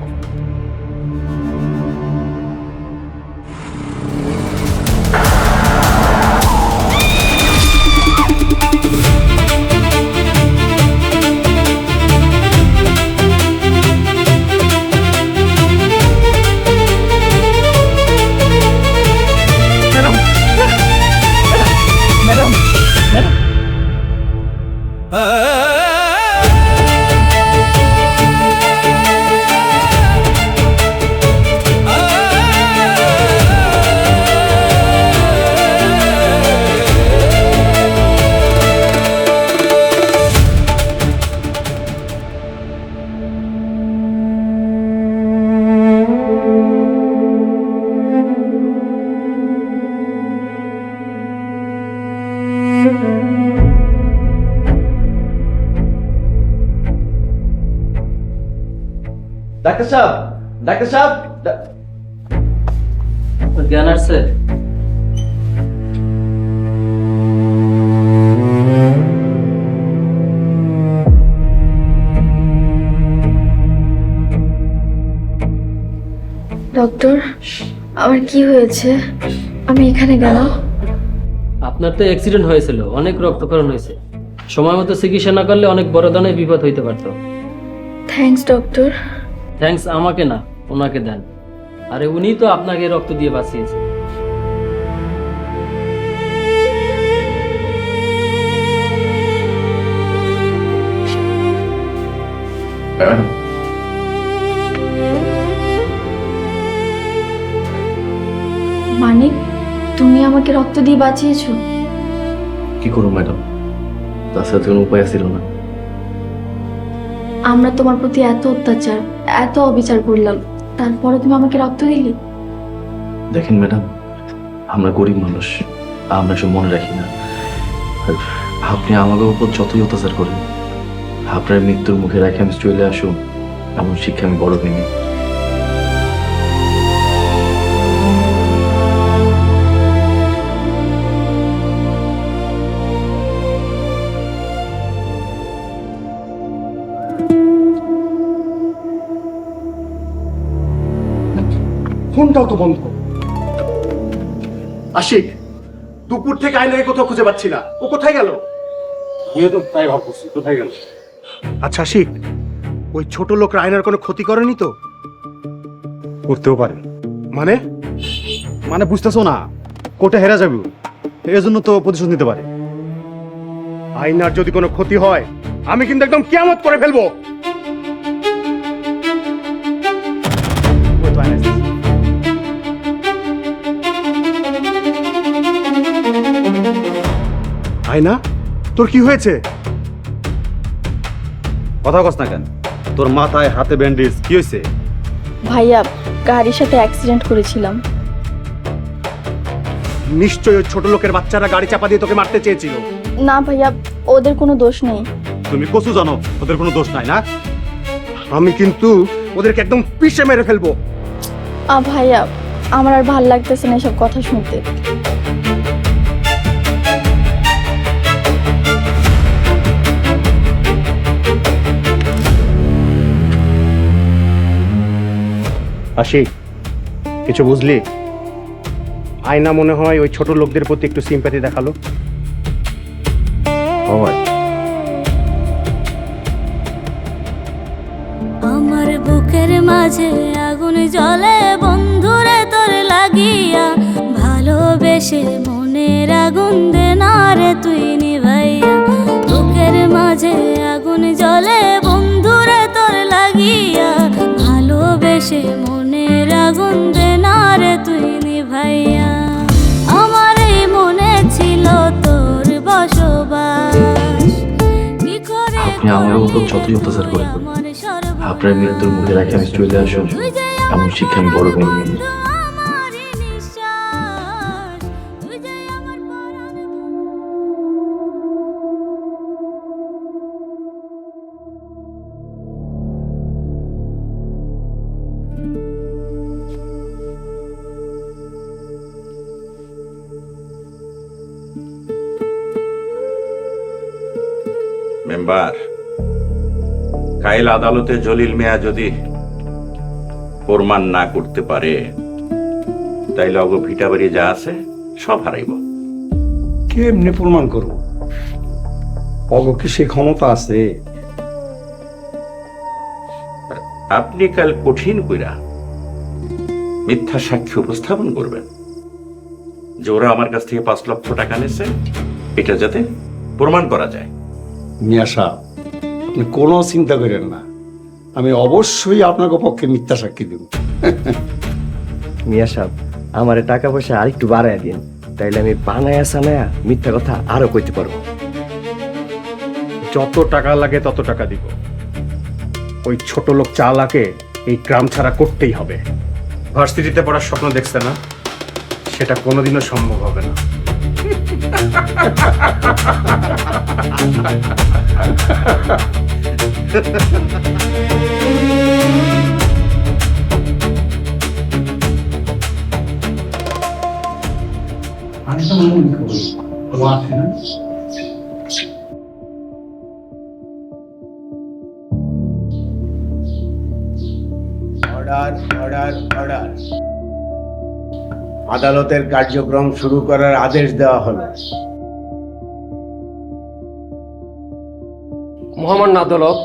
ডাক্তার সাহেব, ডাক্তার সাহেব, জ্ঞান আসছে? ডক্টর আমার কি হয়েছে? আমি এখানে কেন? আপনার তো অ্যাক্সিডেন্ট হয়েছিল, অনেক রক্তক্ষরণ হয়েছে। সময় মতো চিকিৎসা না করলে অনেক বড় ধরনের বিপদ হইতে পারতো। Thanks doctor. থ্যাঙ্কস আমাকে না, ওনাকে দেন। আরে উনি তো আপনাকে রক্ত দিয়ে বাঁচিয়েছে। মানে তুমি আমাকে রক্ত দিয়ে বাঁচিয়েছো? কি করবো ম্যাডাম, তাছাড়া তো কোনো উপায় ছিল না। আমরা তোমার প্রতি এত অত্যাচার, এত অবিচার করলাম, তারপরে তুমি আমাকে রক্ত দিলে? দেখেন ম্যাডাম, আমরা গরিব মানুষ, আমরা সব মনে রাখি না। আর আপনি আমাদের উপর যতই অত্যাচার করেন, আপনার মৃত্যুর মুখে রেখে আমি চলে আসুন, এমন শিক্ষা আমি বড় হইনি। ফোনটাও তো বন্ধ। আশিক, দুপুর থেকে আয়নাকে কোথাও খুঁজে পাচ্ছি না, ও কোথায় গেল? আমিও তো তাই ভাবছি, কোথায় গেল? আচ্ছা আশিক, ওই ছোট লোক আয়নার কোনো ক্ষতি করেনি তো? করতেও পারে। মানে? মানে বুঝতেছো না, কোর্টে হেরা যাবে, এজন্য তো প্রতিশোধ নিতে পারে। আয়নার যদি কোনো ক্ষতি হয়, আমি কিন্তু একদম কিয়ামত করে ফেলবো। ওই তো আয়না এসেছে। আয়না, তোর কি হয়েছে? কথা কস না কেন? তোর মাথায় হাতে ব্যান্ডেজ, কি হয়েছে? ভাইয়া, গাড়ির সাথে অ্যাক্সিডেন্ট করেছিলাম। নিশ্চয়ই ওই ছোট লোকের বাচ্চারা গাড়ি চাপা দিয়ে তোকে মারতে চেয়েছিল। না ভাইয়া, ওদের কোনো দোষ নেই। তুমি কসু জানো ওদের কোনো দোষ নাই না? আমি কিন্তু ওদেরকে একদম পিষে মেরে ফেলবো। ভাইয়া, আমার আর ভাল লাগতেছে না এসব কথা শুনতে। আশিক, কিছু বুঝলি? আয়না মনে হয় ওই ছোট লোকদের প্রতি একটু সিম্প্যাথি দেখালো। আমার বুকের মাঝে আগুন জ্বলে বন্ধুরে তোর লাগিয়া, ভালোবেসে মনের আগুন দে না রে তুই নিভাইয়া। বুকের মাঝে আগুন জ্বলে বন্ধুরে তোর লাগিয়া, ভালোবেসে মনের আগুন দে না রে তুই নিভাইয়া। আমার এই মনে ছিল তোর বসবাস, কি করে আপনি আমার উপর যতই অত্যাচার করেন, আপনার মৃত্যুর মুখে রেখে আমি চলে আসুন, এমন শিক্ষা আমি বড় হইনি। মেম্বার, কাইল আদালতে জলিল মিয়া যদি প্রমাণ না করতে পারে, তাইলে অগ ভিটা বাড়ি যা আছে সব হারাইব। কেমনে প্রমাণ করবো? অগ কি সে ক্ষমতা আছে? আপনি কাল কঠিন কইরা মিথ্যা সাক্ষী উপস্থাপন করবেন যে ওরা আমার কাছ থেকে 5 লক্ষ টাকা নিয়েছে, এটা যাতে প্রমাণ করা যায়। মিয়া সাহেব, আপনি কোনো চিন্তা করেন না, আমি অবশ্যই আপনাকে পক্ষে মিথ্যা সাক্ষী দেব। মিয়া সাহেব, আমার টাকা পয়সা আরেকটু বাড়ায় দিন, তাইলে আমি বানায়া সানায়া মিথ্যা কথা আরো কইতে পারবো। যত টাকা লাগে তত টাকা দিব। ওই ছোট লোক চালাকে এই গ্রাম ছাড়া করতেই হবে। ভার্সিটিতে পড়ার স্বপ্ন দেখছে না, সেটা কোনোদিনও সম্ভব হবে না। Order order order. আদালতের কার্যক্রম শুরু করার আদেশ দেওয়া হলো। মহামান্য আদালত,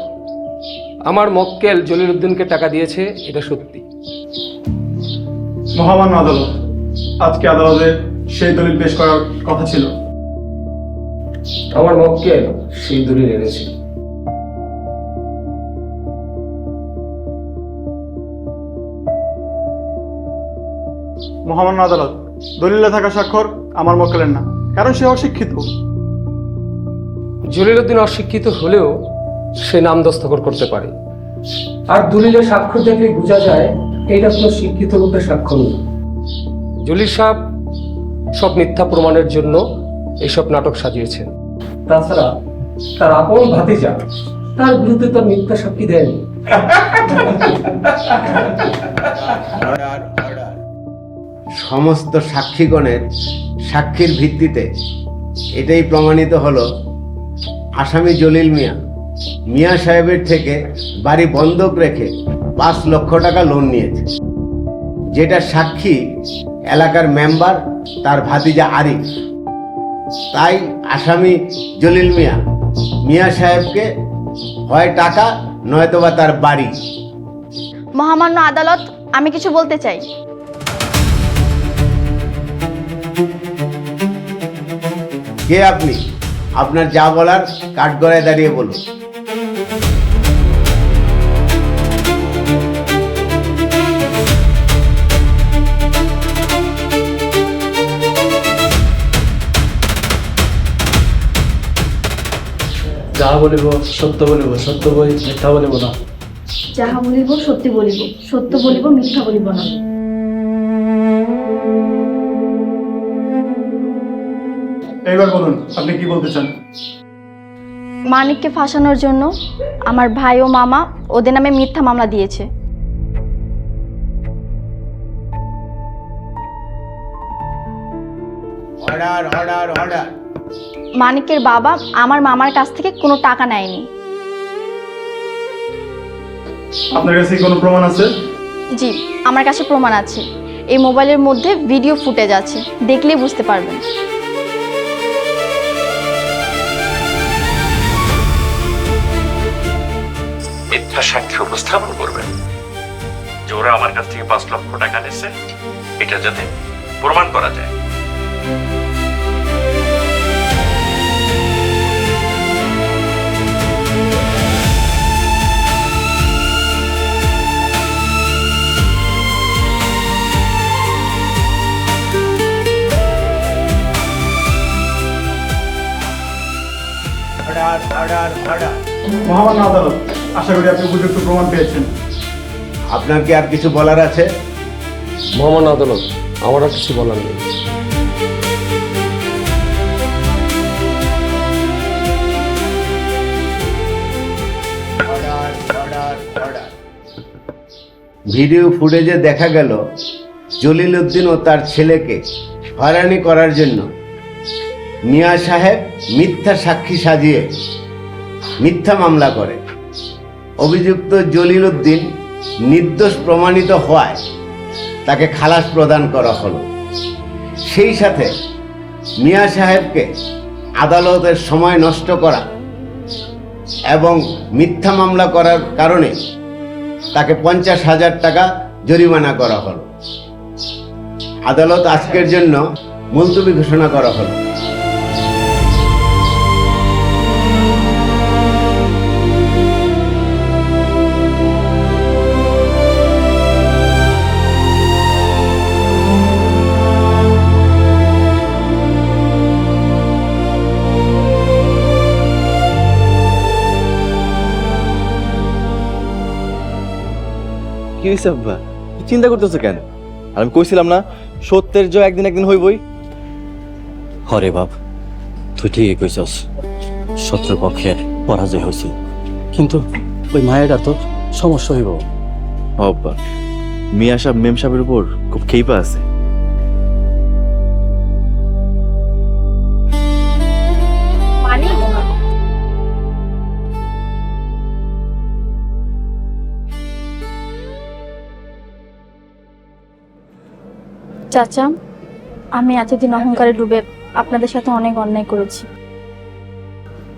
আমার মক্কেল জলিল উদ্দিনকে টাকা দিয়েছে, এটা সত্যি। মহামান্য আদালত, আজকে আদালতে সেই দলিল পেশ করার কথা ছিল। আমার মক্কেল সেই দলিল এনেছে। মহামান্য আদালত, দলিলে থাকা স্বাক্ষর আমার মক্কেলের না, কারণ সে অশিক্ষিত। জলিল উদ্দিন অশিক্ষিত হলেও সে নাম দস্তখত করতে পারে, আর দলিলে স্বাক্ষর দেখলে বোঝা যায় এটা কোনো শিক্ষিত লোকের স্বাক্ষর নয়। জলিল সাহেব সব মিথ্যা প্রমাণের জন্য এইসব নাটক সাজিয়েছেন। তাছাড়া তার আপন ভাতিজা তার বিরুদ্ধে তার মিথ্যা সাক্ষী দেয়নি। সমস্ত সাক্ষীগণের সাক্ষীর ভিত্তিতে এটাই প্রমাণিত হলো আসামি জলিল মিয়া সাহেবের থেকে বাড়ি বন্ধক রেখে 5 লক্ষ টাকা লোন নিয়েছে, যেটা সাক্ষী এলাকার মেম্বার তার ভাতিজা আরিফ। তাই আসামি জলিল মিয়া সাহেবকে হয় টাকা নয়তোবা তার বাড়ি। মহামান্য আদালত, আমি কিছু বলতে চাই। কে আপনি? আপনার যা বলার কাঠগড়ায় দাঁড়িয়ে বলুন। যা বলিব সত্য বলিব, সত্য বই মিথ্যা বলিব না। যাহা বলিব সত্যি বলিব, সত্য বলিব, মিথ্যা বলিব না। এইবার বলুন, আপনি কি বলতে চান? মানিককে ফাঁসানোর জন্য আমার ভাই ও মামা ওদের নামে মিথ্যা মামলা দিয়েছে। Order order order. মানিকের বাবা আমার মামার কাছ থেকে কোনো টাকা নেয়নি। আপনার কাছে কি কোনো প্রমাণ আছে? জি, আমার কাছে প্রমাণ আছে। এই মোবাইলের মধ্যে ভিডিও ফুটেজ আছে, দেখলেই বুঝতে পারবেন। মিথ্যা সাক্ষী উপস্থাপন করবেন যে ওরা আমার কাছ থেকে 5 লক্ষ টাকা নিচ্ছে, এটা যাতে প্রমাণ করা যায়। Order order order. মহামান্য আদালত, আশা করি আপনি উপযুক্ত প্রমাণ পেয়েছেন। আপনার কি আর কিছু বলার আছে? মহামান্য আদালত, আমার আর কিছু বলার নেই। ভিডিও ফুটেজে দেখা গেল জলিল উদ্দিন ও তার ছেলেকে হয়রানি করার জন্য মিয়া সাহেব মিথ্যা সাক্ষী সাজিয়ে মিথ্যা মামলা করে। অভিযুক্ত জলিল উদ্দিন নির্দোষ প্রমাণিত হওয়ায় তাকে খালাস প্রদান করা হলো। সেই সাথে মিয়া সাহেবকে আদালতের সময় নষ্ট করা এবং মিথ্যা মামলা করার কারণে তাকে 50,000 টাকা জরিমানা করা হলো। আদালত আজকের জন্য মুলতবি ঘোষণা করা হলো। কি হয়েছে আব্বা? চিন্তা করতেছো কেন? আর আমি কইছিলাম না সত্যের জয় একদিন একদিন হইবই। হরে বাপ, তুই ঠিকই কইছস, শত্রুর পক্ষে পরাজয় হয়েছে, কিন্তু ওই মায়েরা তো সমস্যা হইব। আব্বা, মিয়া সাহেব মেম সাহেবের উপর খুব খেইপা আছে। চাচা, আমি এতদিন অহংকারে ডুবে আপনাদের সাথে অনেক অন্যায় করেছি,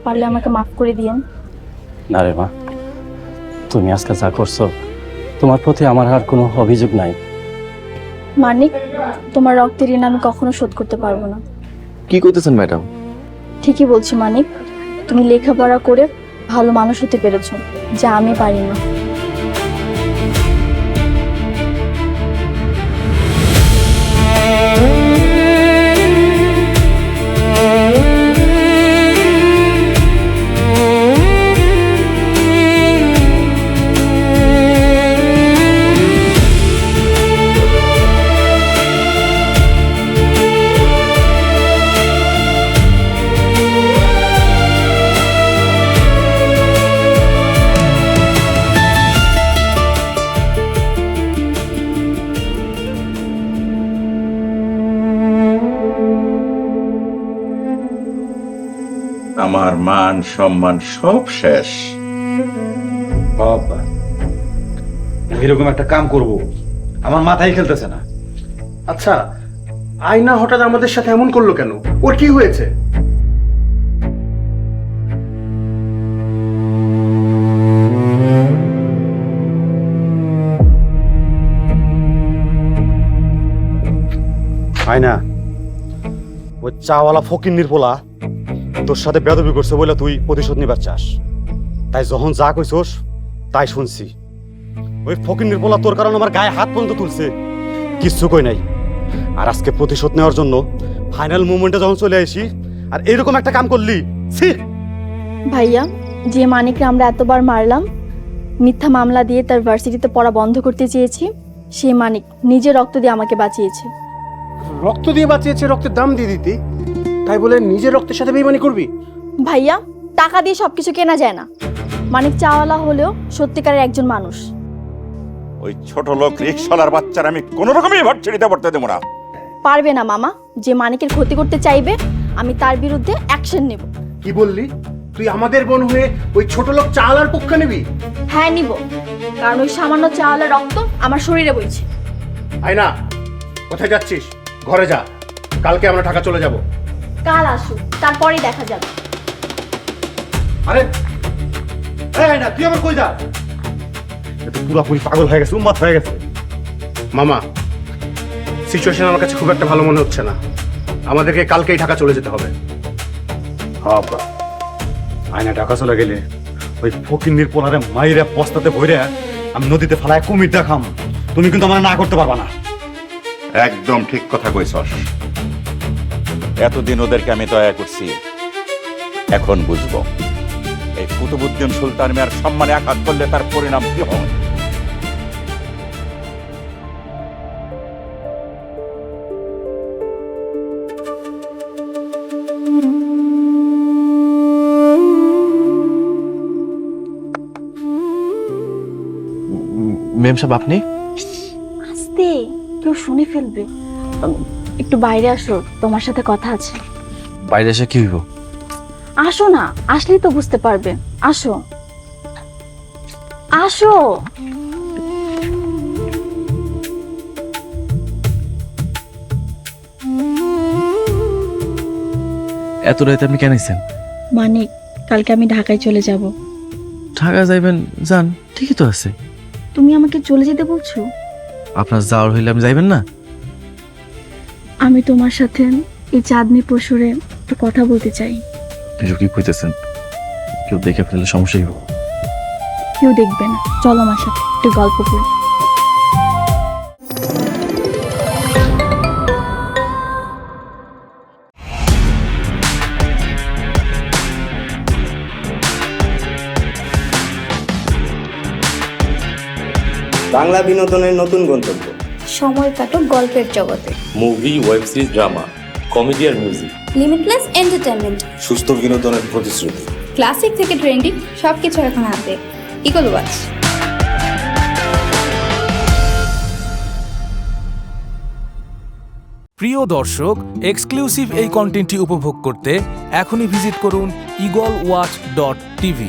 পারলে আমাকে মাফ করে দিয়েন। না রে মা, তুমি আজকে যা করছো তোমার প্রতি আমার আর কোনো অভিযোগ নাই। মানিক, তোমার রক্তের ঋণ আমি কখনো শোধ করতে পারবো না। কি করতেছেন ম্যাডাম? ঠিকই বলছি মানিক, তুমি লেখাপড়া করে ভালো মানুষ হতে পেরেছো, যা আমি পারিনি। আমার মান সম্মান সব শেষ। বাবা, এরকম একটা কাম করব আমার মাথায় খেলতেছে না। আচ্ছা, আয়না হঠাৎ আমাদের সাথে এমন করলো কেন? ওর কি হয়েছে? আয়না, ওই চাওয়ালা ফকিন্নির পোলা তোর সাথে বেদবি করছে বলে তুই প্রতিশোধ নিবার চাস, তাই যখন যা কইছস তাই শুনছি। ওই ফকিন্নির পোলা তোর কারণে আমার গায়ে হাত পর্যন্ত তুলছে, কিচ্ছু কই নাই। আর আজকে প্রতিশোধ নেওয়ার জন্য ফাইনাল মুভমেন্টে যখন চলে আসি আর এরকম একটা কাম করলি, ছি! ভাইয়া, যে মানিককে আমরা এতবার মারলাম, মিথ্যা মামলা দিয়ে তার ভার্সিটিতে পড়া বন্ধ করতে চেয়েছি, সেই মানিক নিজে রক্ত দিয়ে আমাকে বাঁচিয়েছে। রক্ত দিয়ে বাঁচিয়েছে, রক্তের দাম দিয়ে দিতি, তাই বলে নিজের রক্তের সাথে বেইমানি করবি? ভাইয়া, টাকা দিয়ে সবকিছু কেনা যায় না। মানিক চাওয়ালা হলেও সত্যিকারের একজন মানুষ। ওই ছোট লোক রিকশালার বাচ্চার আমি কোন রকমই ভার্সিটিতে পড়তে দেবো না। পারবে না মামা, যে মানিকের ক্ষতি করতে চাইবে আমি তার বিরুদ্ধে অ্যাকশন নেব। কি বললি? তুই আমাদের বোন হয়ে ওই ছোট লোক চাওয়ালার পক্ষ নিবি? হ্যাঁ নিব, কারণ ওই সামান্য চাওয়ালার রক্ত আমার শরীরে বইছে। আয়না, কোথায় যাচ্ছিস? ঘরে যা, কালকে আমরা ঢাকা চলে যাব। কাল আসুক, তারপরেই দেখা যাবে। আরে আয়না, তুই আমার কই যা? এ তো পুরোপুরি পাগল হয়ে গেছে, উন্মাদ হয়ে গেছে। মামা, সিচুয়েশন আমার কাছে খুব একটা ভালো মনে হচ্ছে না। আমাদেরকে কালকেই ঢাকা চলে যেতে হবে। বাবা, আয়না ঢাকা চলে গেলে ওই ফকিন্নির পোলারে মাইরে বস্তাতে ভরে আমি নদীতে ফেলায় কুমির দেখাম, তুমি কিন্তু আমার না করতে পারবা না। একদম ঠিক কথা কইছস। এতদিন ওদেরকে আমি দয়া করছি, এখন বুঝবো এই কুতুবুদ্দিন সুলতান মিয়ার সম্মানে আঘাত করলে তার পরিণাম কি হয়। মেম সাহেব, আপনি? আস্তে, কেউ শুনে ফেলবে। একটু বাইরে আসো, তোমার সাথে কথা আছে। বাইরে এসে কি হইব? আসো না, আসলেই তো বুঝতে পারবে। আসো আসো। এত রাতে আপনি কেন আইছেন? মানিক, কালকে আমি ঢাকায় চলে যাব। ঢাকা যাইবেন? যান, ঠিকই তো আছে। তুমি আমাকে চলে যেতে বলছো? আপনার যাওয়ার হইলে আপনি যাইবেন না? আমি তোমার সাথে এই চাঁদনি পশুরে একটু কথা বলতে চাই। এসব কি কইতেছেন? কেউ দেখে ফেললে সমস্যাই হবে। কেউ দেখবে না, চলো আমার সাথে একটু গল্প করি। বাংলা বিনোদনের নতুন গন্তব্য। সময় কাটুক গল্পের জগতে। Movie, web series, drama, comedy আর মিউজিক। Limitless entertainment. সুস্থ বিনোদনের প্রতিশ্রুতি। ক্লাসিক থেকে ট্রেন্ডিং সবকিছু এখন হাতে। Eagle watch. প্রিয় দর্শক, এক্সক্লুসিভ এই কন্টেন্টটি উপভোগ করতে এখনই ভিজিট করুন eagleWatch.tv।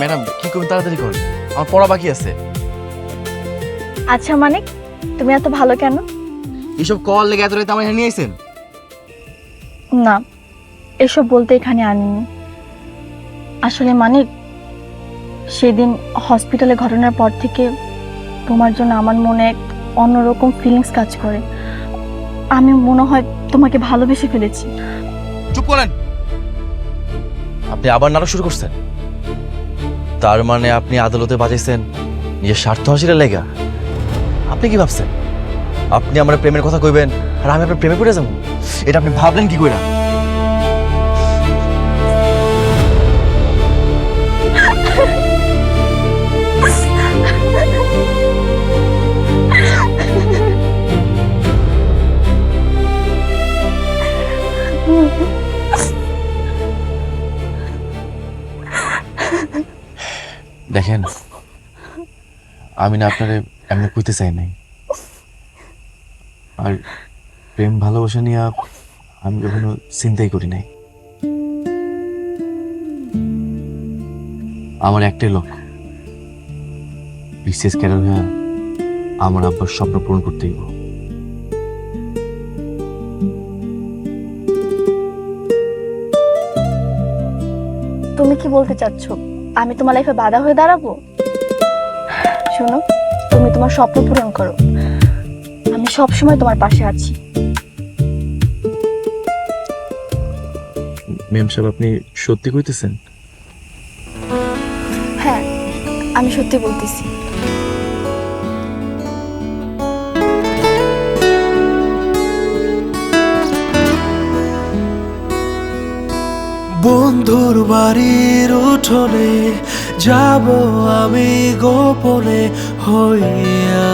ম্যাডাম কি করবেন তাড়াতাড়ি করেন, আমার পড়া বাকি আছে। আচ্ছা মানিক, তুমি এত ভালো কেন? এইসব কল লেগে এত রাতে আমার এখানে নিয়ে আইছেন? না, এসব বলতে এখানে আনিনি। আসলে মানিক, সেদিন হসপিটালে ঘটনার পর থেকে তোমার জন্য আমার মনে এক অন্যরকম ফিলিংস কাজ করে। আমি মনে হয় তোমাকে ভালোবেসে ফেলেছি। চুপ করেন, আপনি আবার নাটক শুরু করছেন। তার মানে আপনি আদালতে বাজাইছেন নিজের স্বার্থ হাসিলের লেগা? আপনি কি ভাবছেন আপনি আমার প্রেমের কথা কইবেন আর আমি আপনার প্রেমে পড়ে যাবো? এটা আপনি ভাবলেন কি কইরা? দেখেন, আমি না আপনারে এমনি কইতে চাই নাই, আর প্রেম ভালোবাসা নিয়ে আমি কখনো চিন্তাই করি নাই। আমার একটাই লক্ষ্য, বিশেষ ক্যাডার হয়ে আমার আব্বার স্বপ্ন পূরণ করতে হইব। তুমি কি বলতে চাচ্ছ আমি তোমার লাইফে বাধা হয়ে দাঁড়াবো? শোনো, তুমি তোমার স্বপ্ন পূরণ করো, আমি সব সময় তোমার পাশে আছি। মেম সাহেব, আপনি সত্যি কইতেছেন? হ্যাঁ, আমি সত্যি বলতেছি। বন্ধুর বাড়ির উঠোনে যাব আমি গোপনে হইয়া,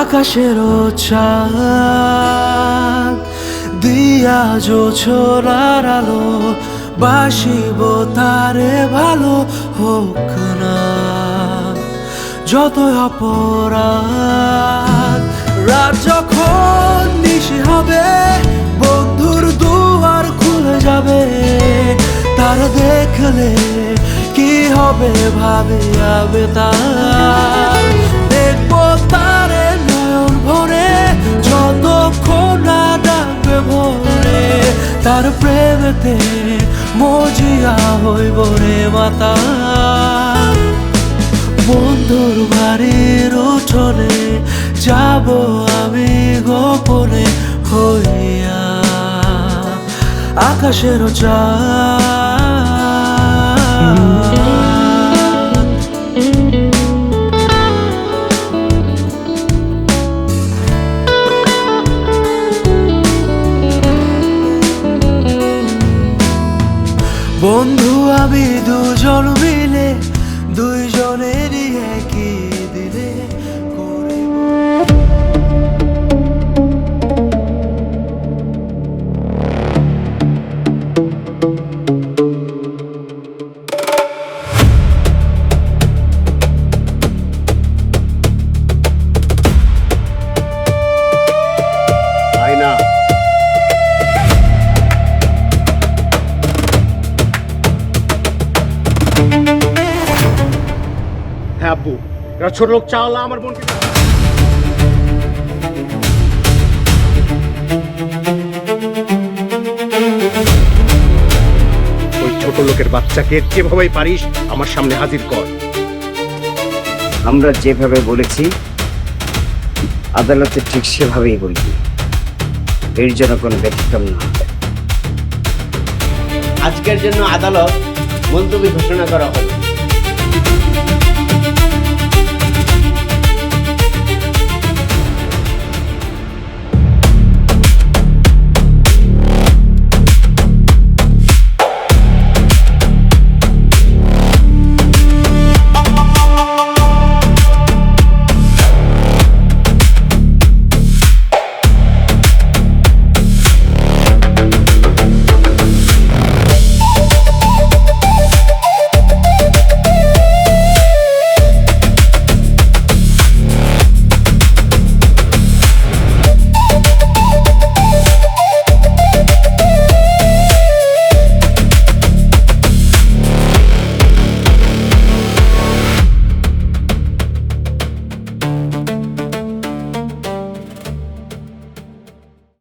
আকাশের চাঁদ দিয়া জোছনার আলো, বাসিব তারে ভালো হোক না যত অপরাধ। রাত যখন নিশি হবে বন্ধুর দুয়ার খুলে যাবে, তার দেখলে কি হবে ভাবে যাবে তার। দেখবো তারে নয়ন ভরে যতক্ষণ না ডাকবে ভরে, তার প্রেমেতে মজিয়া হইব রে মাতা। বন্ধুর বাড়ির উঠোনে যাব আমি গোপনে হইয়া, আকাশের চাঁদ। বন্ধু আমি দুজন মিলে দুইজনেরই একই দিলে আয়না, হ্যাঁ আব্বু, এরা ছোট লোক চাওয়ালা আমার বোনকে। ওই ছোট লোকের বাচ্চাকে যেভাবেই পারিস আমার সামনে হাজির কর। আমরা যেভাবে বলেছি আদালতে ঠিক সেভাবেই বলবি, এর জন্য কোনো ব্যতিক্রম না। আজকের জন্য আদালত মুলতবি ঘোষণা করা হলো।